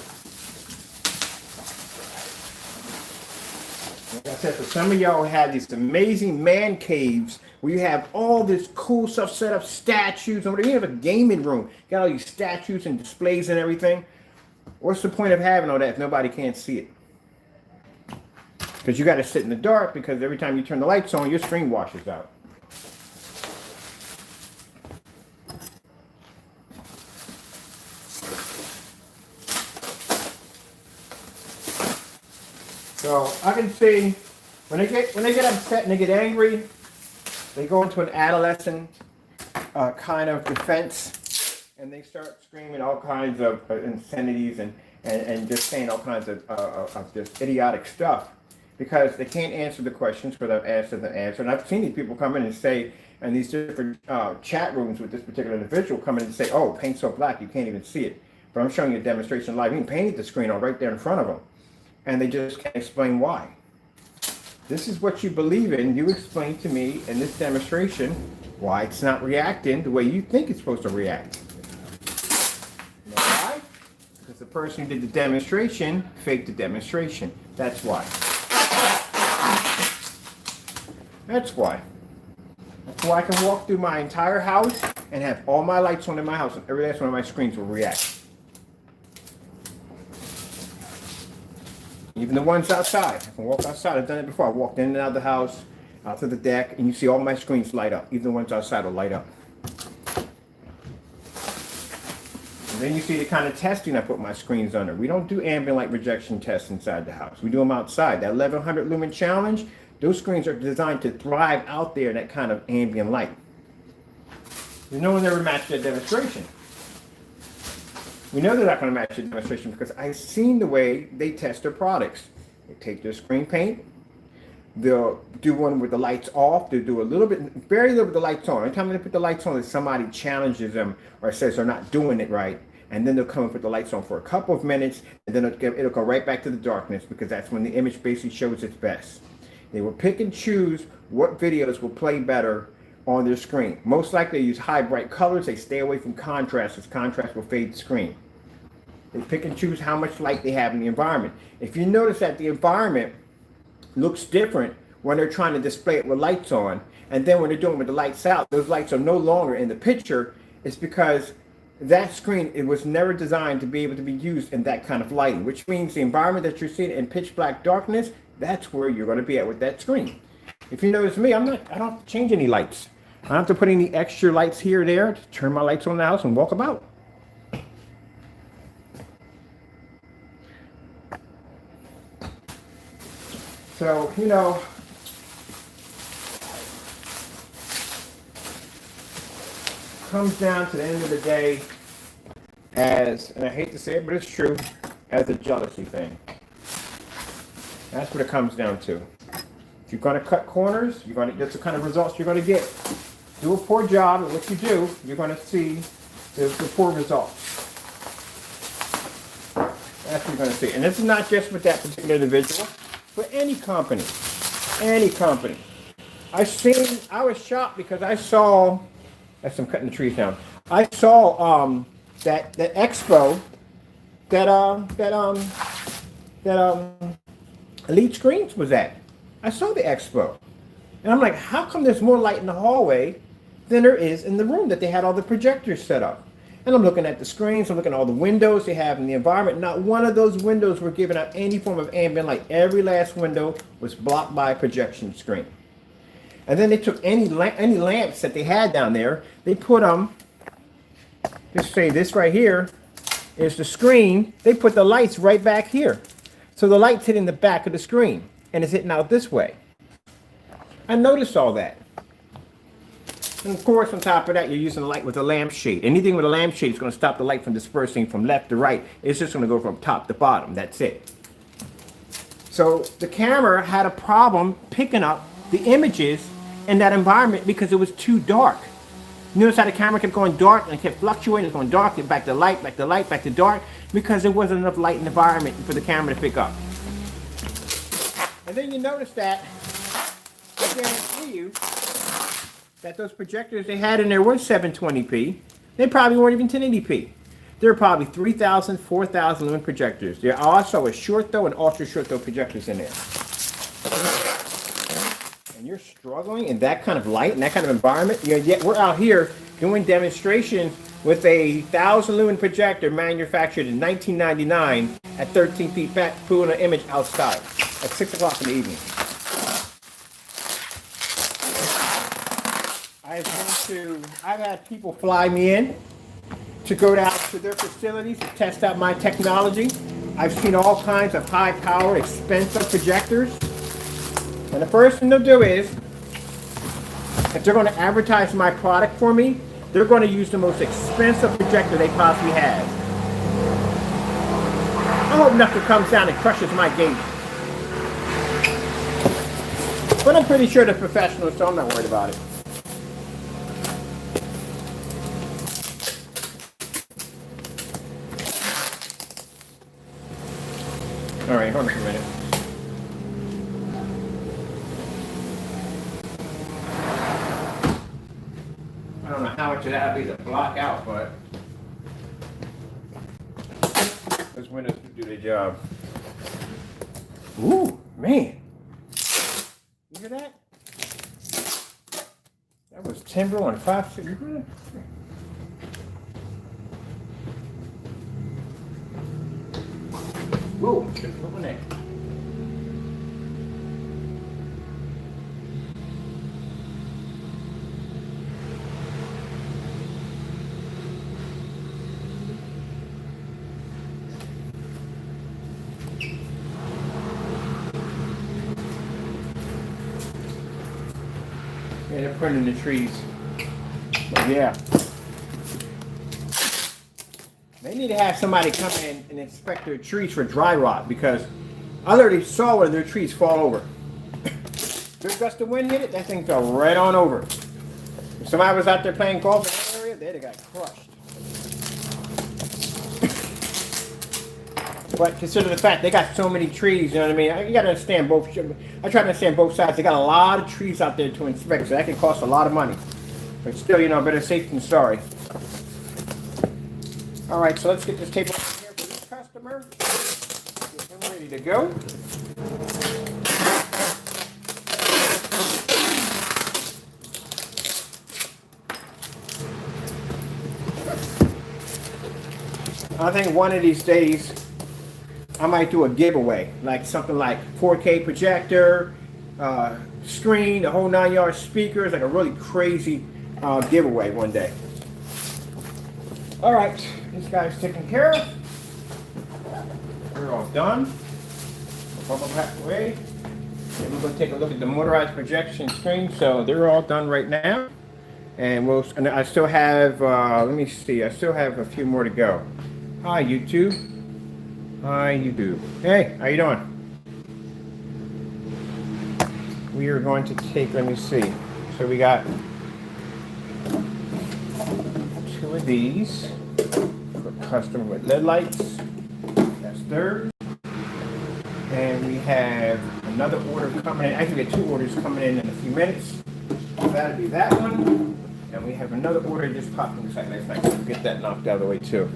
Like I said, for some of y'all who have these amazing man caves where you have all this cool stuff set up, statues, and you have a gaming room, got all these statues and displays and everything. What's the point of having all that if nobody can't see it? Because you got to sit in the dark because every time you turn the lights on, your screen washes out. So I can see when they get upset and they get angry, they go into an adolescent kind of defense, and they start screaming all kinds of insanities and just saying all kinds of just idiotic stuff because they can't answer the questions without asking the answer. And I've seen these people come in and say, in these different chat rooms with this particular individual, come in and say, "Oh, paint's so black you can't even see it." But I'm showing you a demonstration live. You can paint the screen on right there in front of them. And they just can't explain why. This is what you believe in. You explain to me in this demonstration why it's not reacting the way you think it's supposed to react. You know why? Because the person who did the demonstration faked the demonstration. That's why. That's why. That's why I can walk through my entire house and have all my lights on in my house and every last one of my screens will react. Even the ones outside. I can walk outside. I've done it before. I walked in and out of the house, out to the deck, and you see all my screens light up. Even the ones outside will light up. And then you see the kind of testing I put my screens under. We don't do ambient light rejection tests inside the house. We do them outside. That 1100 lumen challenge, those screens are designed to thrive out there in that kind of ambient light. No one ever matched that demonstration. We know they're not going to match the demonstration because I've seen the way they test their products. They take their screen paint, they'll do one with the lights off, they'll do a little bit, very little with the lights on. Every time they put the lights on, somebody challenges them or says they're not doing it right. And then they'll come and put the lights on for a couple of minutes, and then it'll go right back to the darkness because that's when the image basically shows its best. They will pick and choose what videos will play better on their screen. Most likely they use high bright colors. They stay away from contrast, as contrast will fade the screen. They pick and choose how much light they have in the environment. If you notice that the environment looks different when they're trying to display it with lights on, and then when they're doing it with the lights out, those lights are no longer in the picture, it's because that screen, it was never designed to be able to be used in that kind of lighting, which means the environment that you're seeing in pitch black darkness, that's where you're going to be at with that screen. If you notice me, I don't have to change any lights. I don't have to put any extra lights here or there to turn my lights on in the house and walk about. So, you know, comes down to the end of the day as, and I hate to say it, but it's true, as a jealousy thing. That's what it comes down to. If you're going to cut corners, that's the kind of results you're going to get. Do a poor job at what you do, you're going to see the poor results. That's what you're going to see. And this is not just with that particular individual, but any company. Any company. I was shocked because I saw, as I'm cutting the trees down, I saw that expo that Elite Screens was at. I saw the expo. And I'm like, how come there's more light in the hallway than there is in the room that they had all the projectors set up? And I'm looking at the screens, I'm looking at all the windows they have in the environment. Not one of those windows were giving out any form of ambient light. Every last window was blocked by a projection screen. And then they took any lamps that they had down there, they put them, just say this right here is the screen, they put the lights right back here. So the light's hitting the back of the screen and it's hitting out this way. I noticed all that. And of course, on top of that, you're using the light with a lampshade. Anything with a lampshade is going to stop the light from dispersing from left to right. It's just going to go from top to bottom. That's it. So the camera had a problem picking up the images in that environment because it was too dark. You notice how the camera kept going dark and kept fluctuating. It's going dark, back to light, back to light, back to dark, because there wasn't enough light in the environment for the camera to pick up. And then you notice that, I guarantee you, that those projectors they had in there were 720p. They probably weren't even 1080p. There were probably 3,000, 4,000 lumen projectors. There also was short throw and ultra short throw projectors in there. And you're struggling in that kind of light and that kind of environment. Yet we're out here doing demonstrations with a 1,000 lumen projector manufactured in 1999 at 13 feet back, pulling an image outside at 6 o'clock in the evening. I've had people fly me in to go down to their facilities to test out my technology. I've seen all kinds of high-powered, expensive projectors. And the first thing they'll do is, if they're going to advertise my product for me, they're going to use the most expensive projector they possibly have. I hope nothing comes down and crushes my gate. But I'm pretty sure they're professionals, so I'm not worried about it. All right, hold on a minute. I don't know how much of that would be to block out, but those windows do their job. Ooh, man. You hear that? That was timber on 5 6. Whoa, just open it. And they're printing the trees. But yeah. They need to have somebody come in and inspect their trees for dry rot, because I literally saw one of their trees fall over. Good gust of wind hit it, that thing fell right on over. If somebody was out there playing golf in that area, they'd have got crushed. But consider the fact they got so many trees, you know what I mean? You gotta understand both. I try to understand both sides. They got a lot of trees out there to inspect, so that can cost a lot of money. But still, you know, better safe than sorry. All right, so let's get this tape over here for this customer. Get him ready to go. I think one of these days I might do a giveaway, like something like 4K projector, screen, the whole 9-yard speakers, like a really crazy giveaway one day. All right, this guy's taken care of. We're all done. Bubble back away. And we're going to take a look at the motorized projection screen. So they're all done right now. And I still have, let me see, I still have a few more to go. Hi, YouTube. Hi, YouTube. Hey, how you doing? We are going to take, let me see. So we got 2 of these for customer with LED lights. That's third. And we have another order coming in. Actually, we got 2 orders coming in a few minutes. So that'll be that one. And we have another order just popped in the site last night. So we'll get that knocked out of the way too.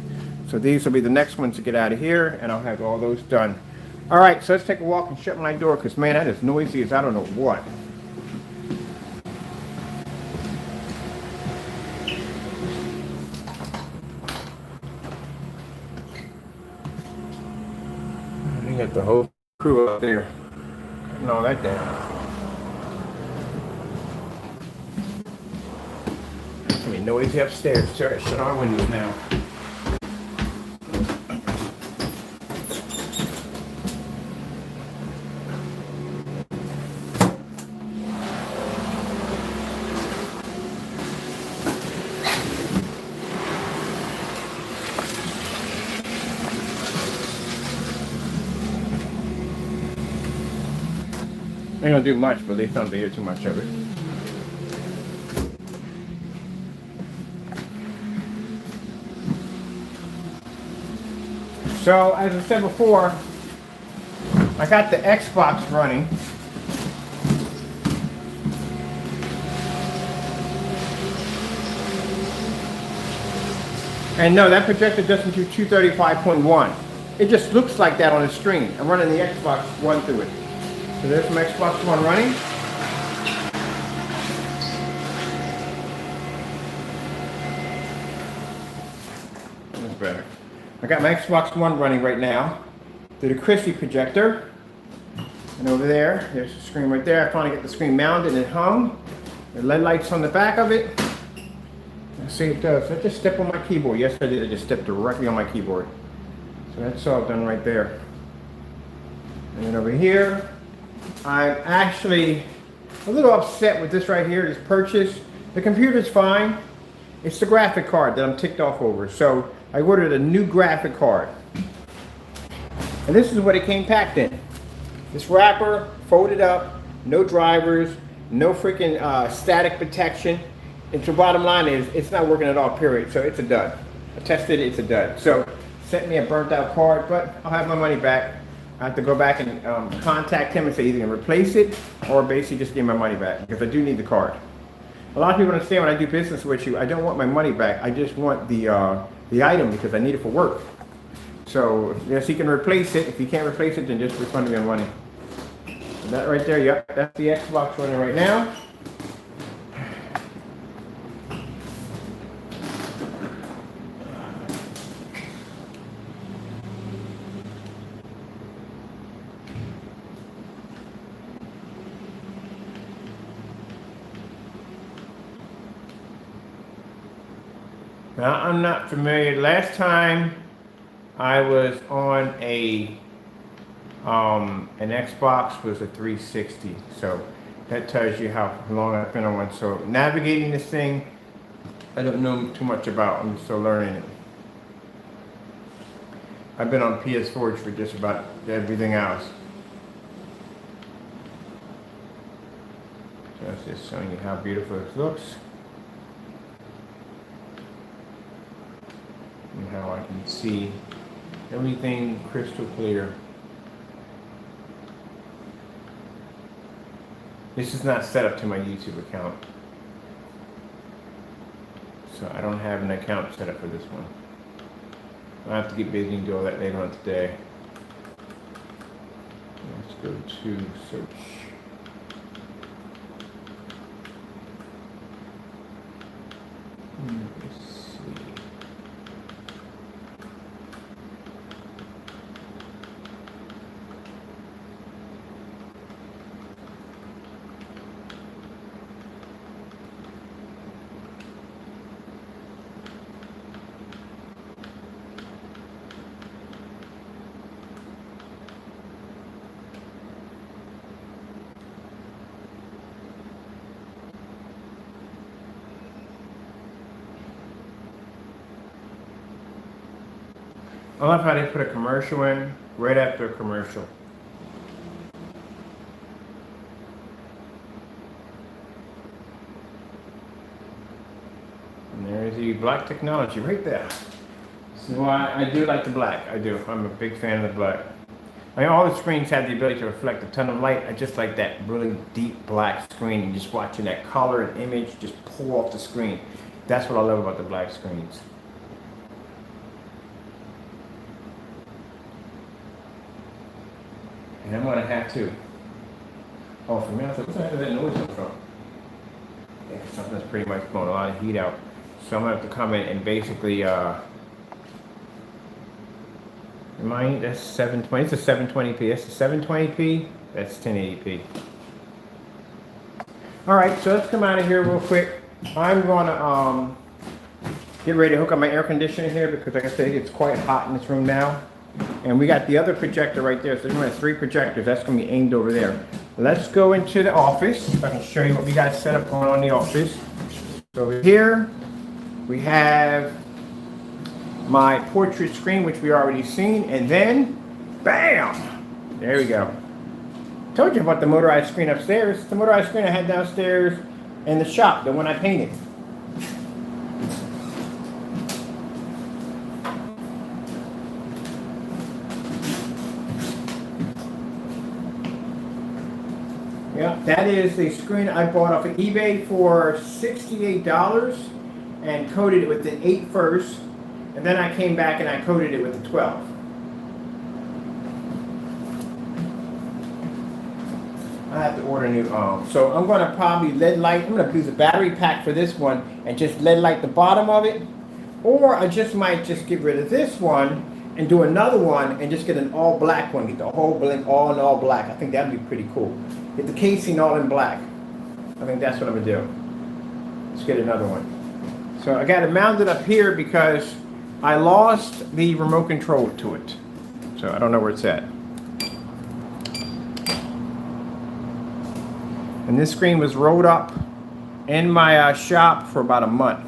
So these will be the next ones to get out of here, and I'll have all those done. All right, so let's take a walk and shut my door, because man, that is noisy as I don't know what. You got the whole crew up there cutting all that down. It's gonna be noisy upstairs. Sorry, shut our windows now. Ain't gonna do much, but at least I don't hear too much of it. So, as I said before, I got the Xbox running. And no, that projector doesn't do 235.1. It just looks like that on the screen. I'm running the Xbox One through it. So there's some Xbox One running. That's better. I got my Xbox One running right now through the Christie projector. And over there, there's the screen right there. I finally got the screen mounted and hung. The LED lights on the back of it. Let's see, it does. I just stepped on my keyboard. Yes, I did. I just stepped directly on my keyboard. So that's all done right there. And then over here, I'm actually a little upset with this right here, this purchase. The computer's fine. It's the graphic card that I'm ticked off over. So I ordered a new graphic card. And this is what it came packed in. This wrapper, folded up, no drivers, no freaking static protection. And the bottom line is, it's not working at all, period. So it's a dud. I tested it, it's a dud. So sent me a burnt out card, but I'll have my money back. I have to go back and contact him and say either going to replace it or basically just give my money back, because I do need the card. A lot of people understand when I do business with you, I don't want my money back. I just want the item because I need it for work. So yes, he can replace it. If he can't replace it, then just refund me my money. So that right there, yep, that's the Xbox running right now. Now, I'm not familiar. Last time I was on an Xbox was a 360. So that tells you how long I've been on one. So navigating this thing, I don't know too much about. I'm still learning it. I've been on PS4 for just about everything else. So that's just showing you how beautiful it looks. And how I can see everything crystal clear. This is not set up to my YouTube account. So I don't have an account set up for this one. I'll have to get busy and do all that later on today. Let's go to search. Let's see. I love how they put a commercial in right after a commercial. And there's the black technology right there. This is why I do like the black. I do. I'm a big fan of the black. I mean, all the screens have the ability to reflect a ton of light. I just like that really deep black screen and just watching that color and image just pull off the screen. That's what I love about the black screens. And I'm gonna have to. Oh, for me, I thought, where's that noise come from? Yeah, something's pretty much blowing a lot of heat out. So I'm gonna have to come in and basically, that's 720, it's a 720p, that's a 720p, that's 1080p. All right, so let's come out of here real quick. I'm gonna get ready to hook up my air conditioner here because like I said, it's quite hot in this room now. And we got the other projector right there. So we're going to have 3 projectors. That's going to be aimed over there. Let's go into the office. So I can show you what we got set up going on in the office. So over here, we have my portrait screen, which we already seen. And then, bam! There we go. Told you about the motorized screen upstairs. It's the motorized screen I had downstairs in the shop, the one I painted. Yeah, that is the screen I bought off of eBay for $68 and coated it with the 8 first, and then I came back and I coated it with the 12. I have to order new so I'm going to probably LED light. I'm going to use a battery pack for this one and just LED light the bottom of it, or I just might just get rid of this one and do another one and just get an all black one, get the whole blend all black. I think that'd be pretty cool. Get the casing all in black. I think that's what I'm gonna do. Let's get another one. So I got it mounted up here because I lost the remote control to it. So I don't know where it's at. And this screen was rolled up in my shop for about a month.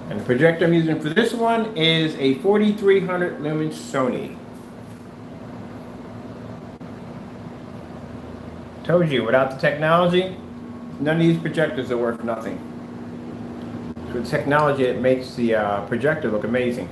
And the projector I'm using for this one is a 4300 lumen Sony. Told you, without the technology, none of these projectors are worth nothing. So with technology, it makes the projector look amazing.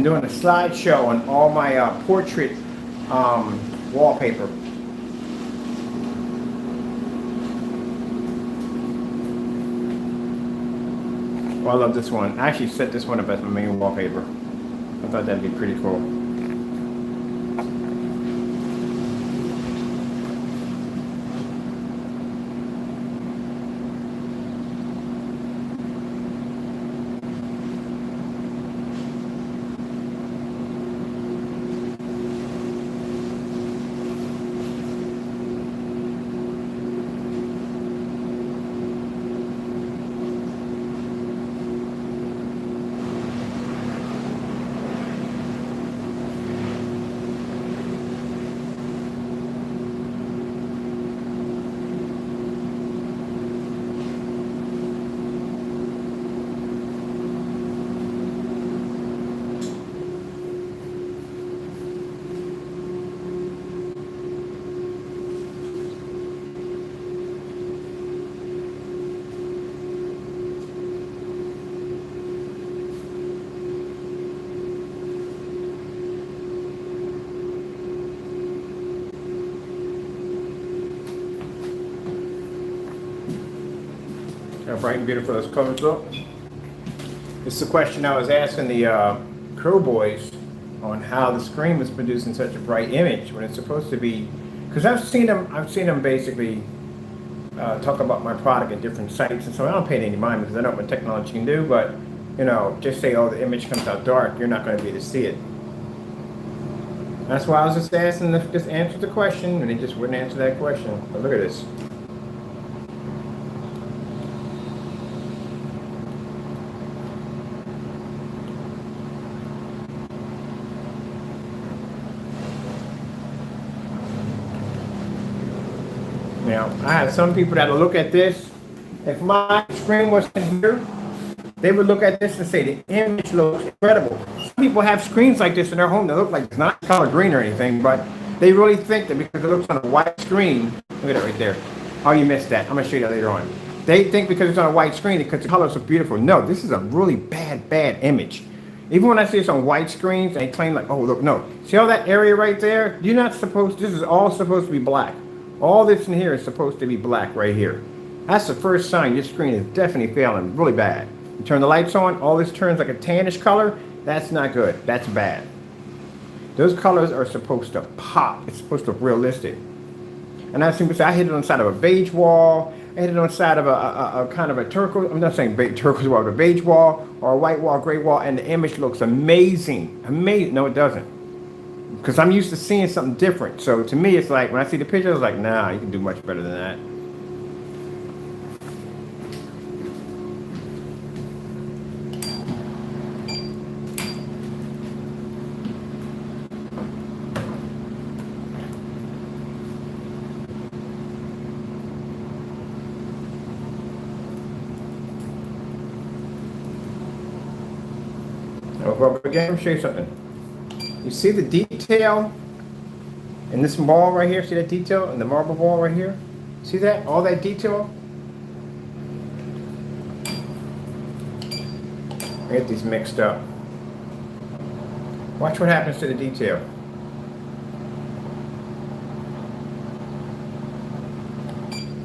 doing a slideshow on all my portrait wallpaper. Oh, I love this one. I actually set this one up as my main wallpaper. I thought that'd be pretty cool. How bright and beautiful those colors look. It's the question I was asking the Crow Boys on how the screen was producing such a bright image when it's supposed to be. Because I've seen them basically talk about my product at different sites, and so I don't pay any mind because I know what technology can do. But you know, just say, oh, the image comes out dark, you're not going to be able to see it. That's why I was just asking if just answer the question, and they just wouldn't answer that question. But look at this. Now, I have some people that'll look at this. If my screen was in here, they would look at this and say the image looks incredible. Some people have screens like this in their home that look like it's not color green or anything, but they really think that because it looks on a white screen, look at it right there. Oh, you missed that. I'm going to show you that later on. They think because it's on a white screen, because the colors are beautiful. No, this is a really bad image. Even when I see this on white screens, they claim like, oh, look, no. See all that area right there? You're not supposed, this is all supposed to be black. All this in here is supposed to be black right here. That's the first sign your screen is definitely failing really bad. You turn the lights on, all this turns like a tannish color. That's not good. That's bad. Those colors are supposed to pop. It's supposed to look realistic. And I've seen people say, I hit it on the side of a beige wall. I hit it on the side of a kind of a turquoise. I'm not saying turquoise wall, but a beige wall or a white wall, gray wall, and the image looks amazing. Amazing. No, it doesn't. Because I'm used to seeing something different. So to me, it's like, when I see the picture, it's like, nah, you can do much better than that. Well, again, let me show you something. You see the detail in this ball right here? See that detail in the marble ball right here? See that? All that detail? I get these mixed up. Watch what happens to the detail.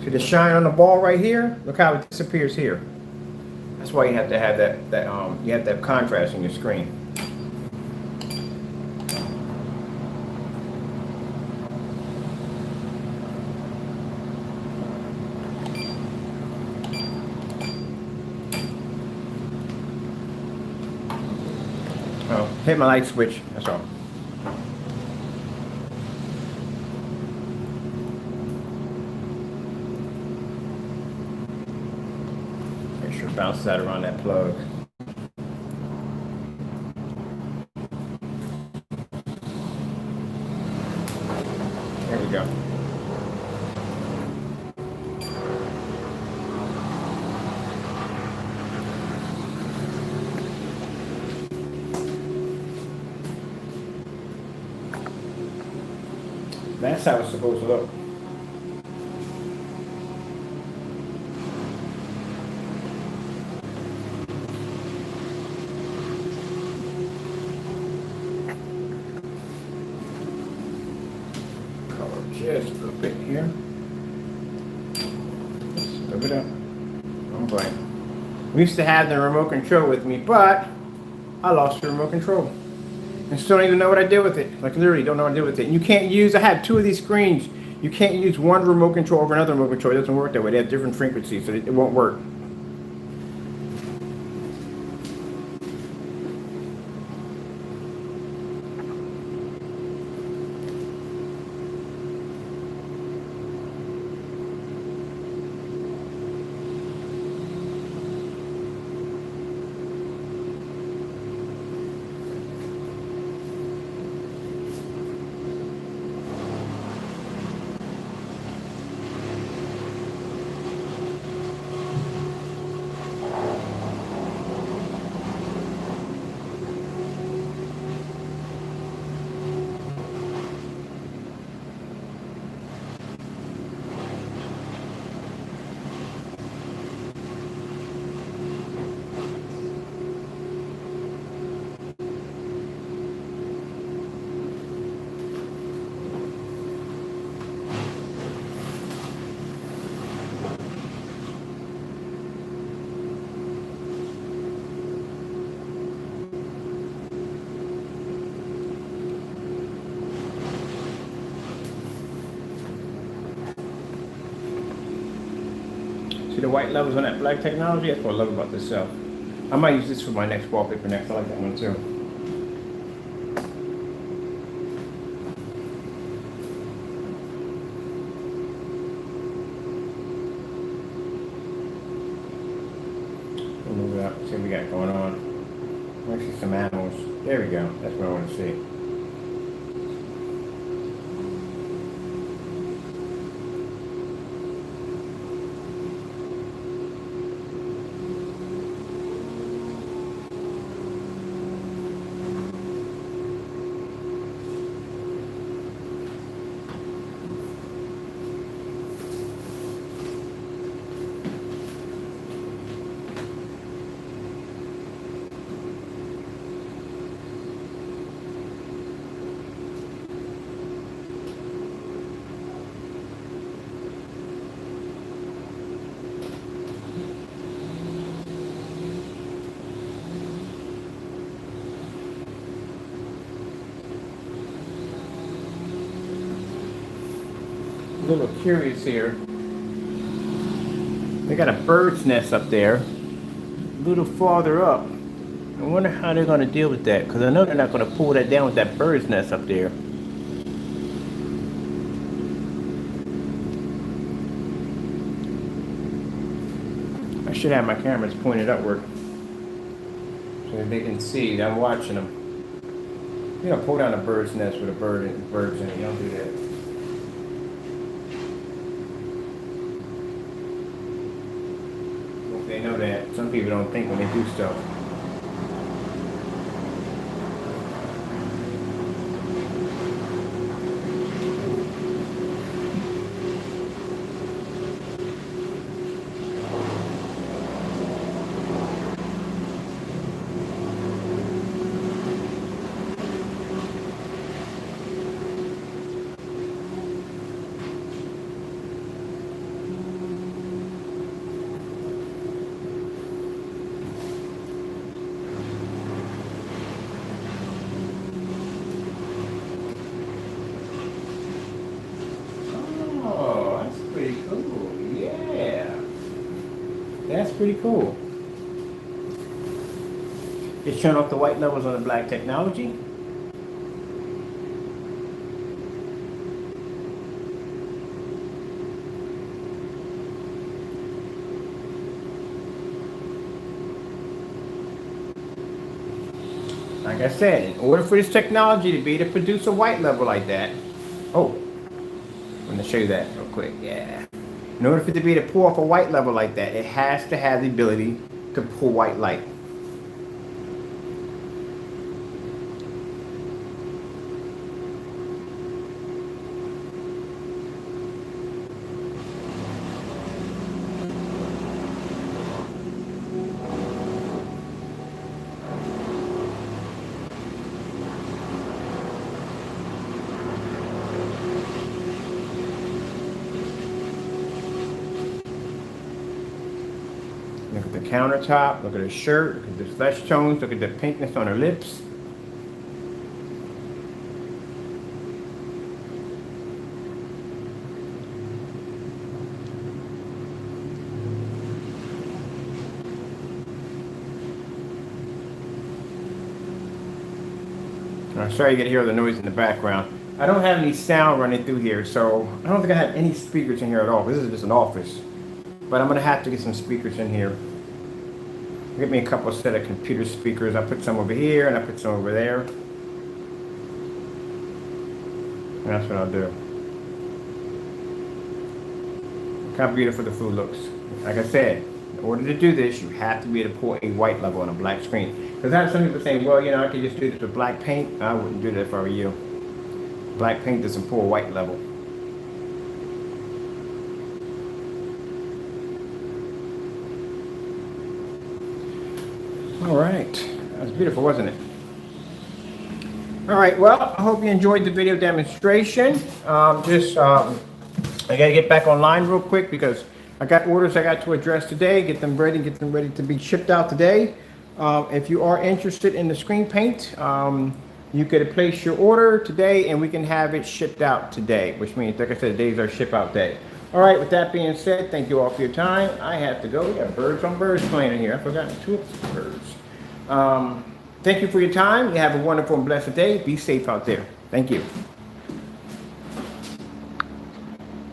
See the shine on the ball right here? Look how it disappears here. That's why you have to have you have to have contrast in your screen. Oh, hit my light switch, that's all. Make sure it bounces out around that plug. There we go. That's how it's supposed to look. here. Look it up. I'm blank. We used to have the remote control with me, but I lost the remote control. And still don't even know what I did with it. Like literally don't know what I did with it. And you can't use, I had two of these screens. You can't use one remote control over another remote control. It doesn't work that way. They have different frequencies, so it won't work. See the white levels on that black technology? That's what I love about this cell. I might use this for my next wallpaper next. I like that one too. We'll move it up, see what we got going on. Actually some animals. There we go. That's what I want to see. A little curious here. They got a bird's nest up there, a little farther up. I wonder how they're going to deal with that, because I know they're not going to pull that down with that bird's nest up there. I should have my cameras pointed upward so that they can see that I'm watching them. You don't pull down a bird's nest with a bird and birds in it. You don't do that. They know that. Some people don't think when they do stuff. That's pretty cool. Just turn off the white levels on the black technology. Like I said, in order for this technology to be able to produce a white level like that, oh, I'm going to show you that real quick, yeah. In order for it to be able to pull off a white level like that, it has to have the ability to pull white light. Look at the countertop, look at the shirt, look at the flesh tones, look at the pinkness on her lips. I'm sorry you can hear the noise in the background. I don't have any sound running through here, so I don't think I have any speakers in here at all. This is just an office. But I'm gonna have to get some speakers in here. Get me a couple set of computer speakers. I put some over here and I put some over there. And that's what I'll do. Look how beautiful the food looks. Like I said, in order to do this, you have to be able to pull a white level on a black screen. Because I have some people saying, well, you know, I can just do this with black paint. I wouldn't do that if I were you. Black paint doesn't pull a white level. All right, that was beautiful, wasn't it? All right, well, I hope you enjoyed the video demonstration. I gotta get back online real quick because I got orders I got to address today, get them ready to be shipped out today. If you are interested in the screen paint, you could place your order today and we can have it shipped out today, which means, like I said, today's our ship out day. All right, with that being said, thank you all for your time. I have to go. We got birds on birds playing in here. I forgot 2 of the birds. Thank you for your time. You have a wonderful and blessed day. Be safe out there. Thank you.